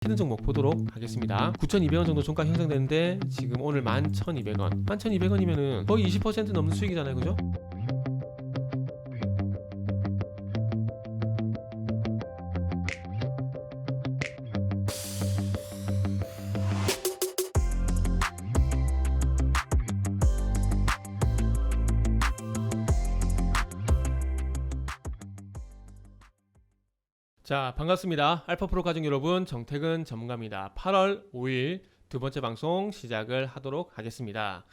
히든 종목 보도록 하겠습니다. 9,200원 정도 종가 형성되는데 지금 오늘 11,200원 11,200원이면은 거의 20% 넘는 수익이잖아요, 그죠? 자, 반갑습니다. 알파프로 가족 여러분, 정태근 전문가입니다. 8월 5일 두 번째 방송 시작을 하도록 하겠습니다.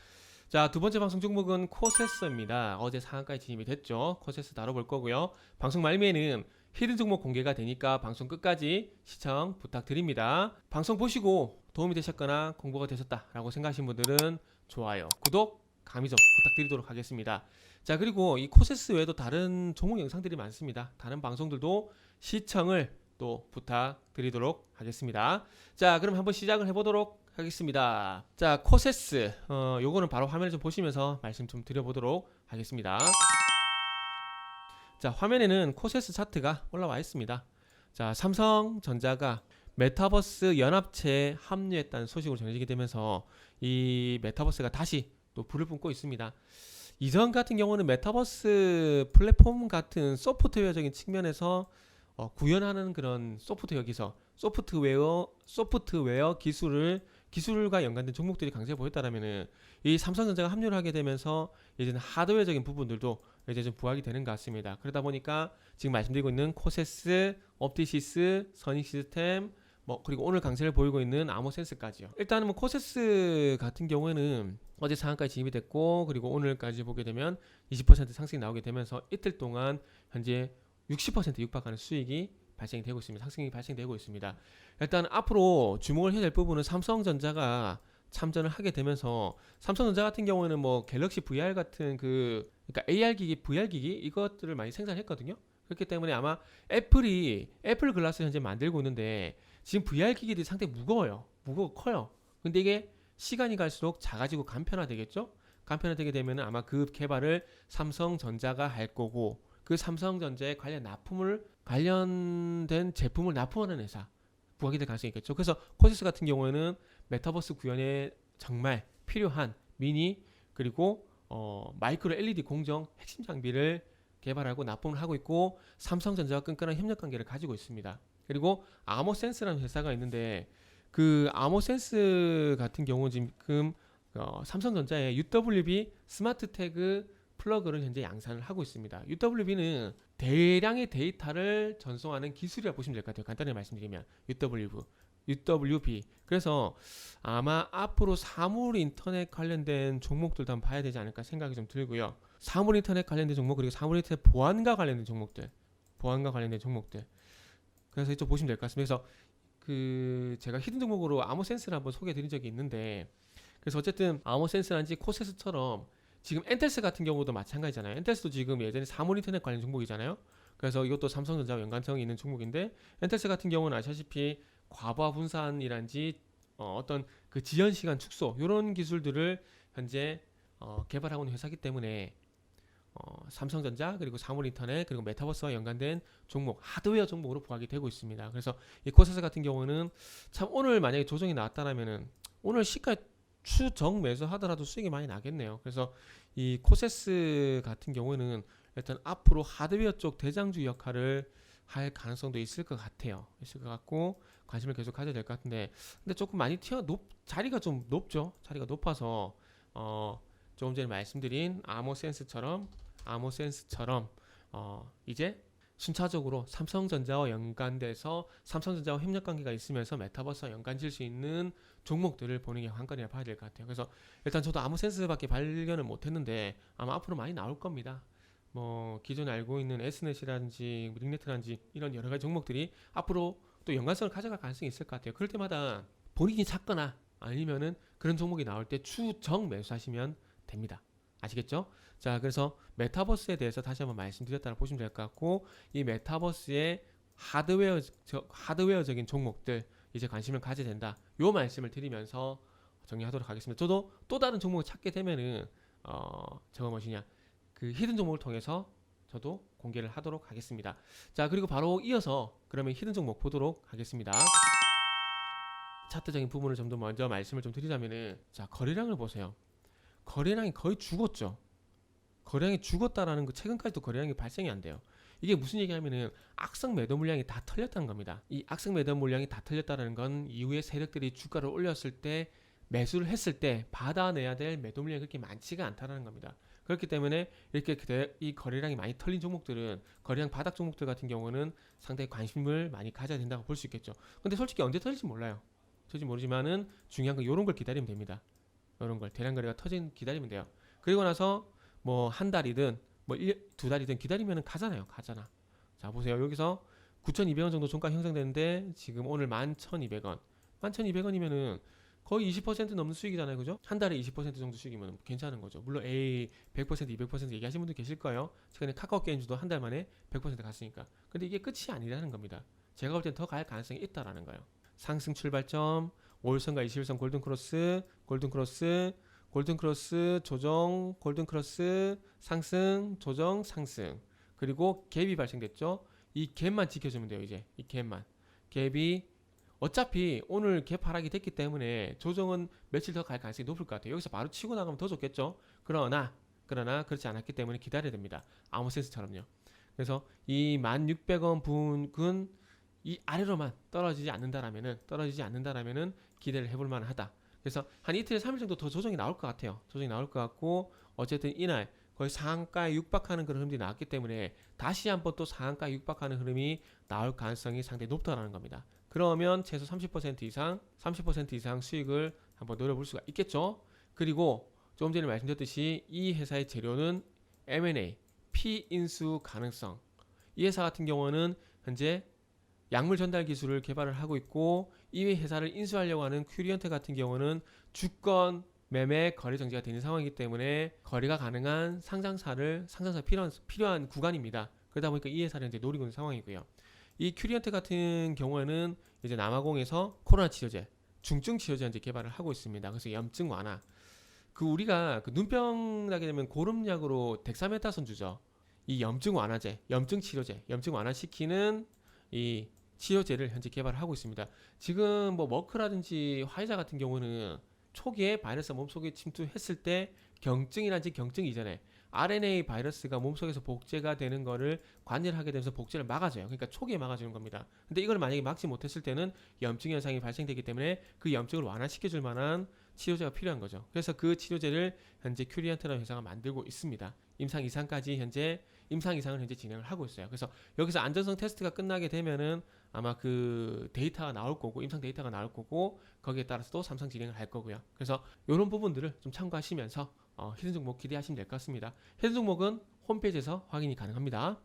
자, 두 번째 방송 종목은 코세스입니다. 어제 상한가에 진입이 됐죠. 코세스 다뤄볼 거고요. 방송 말미에는 히든 종목 공개가 되니까 방송 끝까지 시청 부탁드립니다. 방송 보시고 도움이 되셨거나 공부가 되셨다라고 생각하시는 분들은 좋아요, 구독, 감히 좀 부탁드리도록 하겠습니다. 자, 그리고 이 코세스 외에도 다른 종목 영상들이 많습니다. 다른 방송들도 시청을 또 부탁드리도록 하겠습니다. 자, 그럼 한번 시작을 해보도록 하겠습니다. 자, 코세스 요거는 바로 화면을 좀 보시면서 말씀 좀 드려보도록 하겠습니다. 자, 화면에는 코세스 차트가 올라와 있습니다. 자, 삼성전자가 메타버스 연합체에 합류했다는 소식으로 전해지게 되면서 이 메타버스가 다시 또 불을 뿜고 있습니다. 이전 같은 경우는 메타버스 플랫폼 같은 소프트웨어적인 측면에서 구현하는 그런 소프트웨어 기술, 소프트웨어 기술과 연관된 종목들이 강세에 보였다라면은 이 삼성전자가 합류를 하게 되면서 이제는 하드웨어적인 부분들도 이제 좀 부각이 되는 것 같습니다. 그러다 보니까 지금 말씀드리고 있는 코세스, 옵티시스, 선익시스템, 그리고 오늘 강세를 보이고 있는 아모센스까지요. 일단은 코세스 같은 경우에는 어제 상한가에 진입이 됐고, 그리고 오늘까지 보게 되면 20% 상승이 나오게 되면서 이틀 동안 현재 60% 육박하는 수익이 발생되고 있습니다. 상승이 발생되고 있습니다. 일단 앞으로 주목을 해야 될 부분은 삼성전자가 참전을 하게 되면서, 삼성전자 같은 경우에는 갤럭시 VR 같은 그러니까 AR 기기, VR 기기 이것들을 많이 생산했거든요. 그렇기 때문에 아마 애플 글라스 현재 만들고 있는데 지금 VR 기기들이 상당히 무거워 커요. 근데 이게 시간이 갈수록 작아지고 간편화되겠죠. 간편화되게 되면 아마 그 개발을 삼성전자가 할 거고, 그 삼성전자에 관련된 제품을 납품하는 회사 부각이 될 가능성이 있겠죠. 그래서 코세스 같은 경우에는 메타버스 구현에 정말 필요한 미니 그리고 마이크로 LED 공정 핵심 장비를 개발하고 납품을 하고 있고, 삼성전자와 끈끈한 협력 관계를 가지고 있습니다. 그리고 아모센스라는 회사가 있는데, 그 아모센스 같은 경우는 지금 삼성전자의 UWB 스마트 태그 플러그를 현재 양산을 하고 있습니다. UWB는 대량의 데이터를 전송하는 기술이라고 보시면 될 것 같아요. 간단히 말씀드리면 UWB. 그래서 아마 앞으로 사물 인터넷 관련된 종목들도 한번 봐야 되지 않을까 생각이 좀 들고요. 사물 인터넷 관련된 종목, 그리고 사물 인터넷 보안과 관련된 종목들. 그래서 이쪽 보시면 될 것 같습니다. 그래서 제가 히든 종목으로 아모센스를 한번 소개해 드린 적이 있는데, 그래서 어쨌든 아모센스란지 코세스처럼 지금 엔텔스 같은 경우도 마찬가지잖아요. 엔텔스도 지금 예전에 사물 인터넷 관련 종목이잖아요. 그래서 이것도 삼성전자와 연관성이 있는 종목인데, 엔텔스 같은 경우는 아시다시피 과부하 분산이란지 어떤 그 지연 시간 축소 이런 기술들을 현재 개발하고 있는 회사이기 때문에 삼성전자 그리고 사물인터넷 그리고 메타버스와 연관된 종목, 하드웨어 종목으로 부각이 되고 있습니다. 그래서 이 코세스 같은 경우는 참 오늘 만약에 조정이 나왔다라면은 오늘 시가 추정 매수 하더라도 수익이 많이 나겠네요. 그래서 이 코세스 같은 경우는 일단 앞으로 하드웨어 쪽 대장주 역할을 할 가능성도 있을 것 같아요. 있을 것 같고 관심을 계속 가져야 될 것 같은데, 근데 조금 많이 자리가 좀 높죠. 자리가 높아서 조금 전에 말씀드린 아모센스처럼 이제 순차적으로 삼성전자와 연관돼서 삼성전자와 협력관계가 있으면서 메타버스와 연관질 수 있는 종목들을 보는 게 관건이라 봐야 될 것 같아요. 그래서 일단 저도 아모센스밖에 발견을 못했는데 아마 앞으로 많이 나올 겁니다. 기존에 알고 있는 S넷이라든지 링네트라든지 이런 여러 가지 종목들이 앞으로 또 연관성을 가져갈 가능성이 있을 것 같아요. 그럴 때마다 본인이 찾거나 아니면은 그런 종목이 나올 때 추정 매수하시면 됩니다. 아시겠죠? 자, 그래서 메타버스에 대해서 다시 한번 말씀드렸다고 보시면 될 것 같고, 이 메타버스의 하드웨어적인 종목들 이제 관심을 가져야 된다, 요 말씀을 드리면서 정리하도록 하겠습니다. 저도 또 다른 종목을 찾게 되면은 그 히든 종목을 통해서 저도 공개를 하도록 하겠습니다. 자, 그리고 바로 이어서 그러면 히든 종목 보도록 하겠습니다. 차트적인 부분을 좀 더 먼저 말씀을 좀 드리자면은, 자, 거래량을 보세요. 거래량이 거의 죽었죠. 거래량이 죽었다라는 거, 최근까지도 거래량이 발생이 안 돼요. 이게 무슨 얘기하면은 악성 매도 물량이 다 털렸다는 겁니다. 이 악성 매도 물량이 다 털렸다는 건 이후에 세력들이 주가를 올렸을 때, 매수를 했을 때 받아내야 될 매도 물량이 그렇게 많지가 않다는 겁니다. 그렇기 때문에 이렇게 이 거래량이 많이 털린 종목들은, 거래량 바닥 종목들 같은 경우는 상당히 관심을 많이 가져야 된다고 볼 수 있겠죠. 근데 솔직히 언제 터질지 몰라요. 터질지 모르지만은 중요한 건 이런 걸 기다리면 됩니다. 이런 걸 대량 거래가 터진 기다리면 돼요. 그리고 나서 뭐 한 달이든 뭐 두 달이든 기다리면 가잖아요. 가잖아. 자, 보세요. 여기서 9,200원 정도 종가 형성되는데 지금 오늘 11,200원. 11,200원이면은 거의 20% 넘는 수익이잖아요. 그죠? 한 달에 20% 정도 수익이면 괜찮은 거죠. 물론 100%, 200% 얘기하시는 분도 계실 거예요. 최근에 카카오 게임즈도 한 달 만에 100% 갔으니까. 근데 이게 끝이 아니라는 겁니다. 제가 볼 땐 더 갈 가능성이 있다라는 거예요. 상승 출발점, 5일선과 21선 골든크로스, 골든크로스, 골든크로스, 조정, 골든크로스, 상승, 조정, 상승. 그리고 갭이 발생됐죠. 이 갭만 지켜주면 돼요. 이제 이 갭만. 갭이 어차피 오늘 갭 하락이 됐기 때문에 조정은 며칠 더 갈 가능성이 높을 것 같아요. 여기서 바로 치고 나가면 더 좋겠죠. 그러나 그렇지 않았기 때문에 기다려야 됩니다. 아모센스처럼요. 그래서 이 1,600원 부근 이 아래로만 떨어지지 않는다라면은 기대를 해볼 만하다. 그래서 한 이틀 3일 정도 더 조정이 나올 것 같아요. 조정이 나올 것 같고, 어쨌든 이날 거의 상한가에 육박하는 그런 흐름이 나왔기 때문에 다시 한번 또 상한가에 육박하는 흐름이 나올 가능성이 상당히 높다라는 겁니다. 그러면 최소 30% 이상 수익을 한번 노려볼 수가 있겠죠. 그리고 조금 전에 말씀드렸듯이 이 회사의 재료는 M&A, 피인수 가능성. 이 회사 같은 경우는 현재 약물 전달 기술을 개발을 하고 있고, 이 회사를 인수하려고 하는 큐리언트 같은 경우는 주권 매매 거래 정지가 되는 상황이기 때문에 거래가 가능한 상장사 필요한 구간입니다. 그러다 보니까 이 회사를 이제 노리고 있는 상황이고요. 이 큐리언트 같은 경우에는 이제 남아공에서 코로나 치료제, 중증 치료제 이제 개발을 하고 있습니다. 그래서 염증 완화. 우리가 눈병 나게 되면 고름약으로 덱사메타손 주죠. 이 염증 완화제, 염증 치료제, 염증 완화시키는 이 치료제를 현재 개발을 하고 있습니다. 지금 뭐 머크라든지 화이자 같은 경우는 초기에 바이러스가 몸속에 침투했을 때 경증이란지 경증 이전에 RNA 바이러스가 몸속에서 복제가 되는 거를 관여하게 되면서 복제를 막아줘요. 그러니까 초기에 막아주는 겁니다. 근데 이걸 만약에 막지 못했을 때는 염증 현상이 발생되기 때문에 그 염증을 완화시켜줄 만한 치료제가 필요한 거죠. 그래서 그 치료제를 현재 큐리언트라는 회사가 만들고 있습니다. 임상 이상을 현재 진행을 하고 있어요. 그래서 여기서 안전성 테스트가 끝나게 되면은 아마 그 데이터가 나올 거고, 임상 데이터가 나올 거고, 거기에 따라서 또 삼성 진행을 할 거고요. 그래서 이런 부분들을 좀 참고하시면서 히든 종목 기대하시면 될 것 같습니다. 히든 종목은 홈페이지에서 확인이 가능합니다.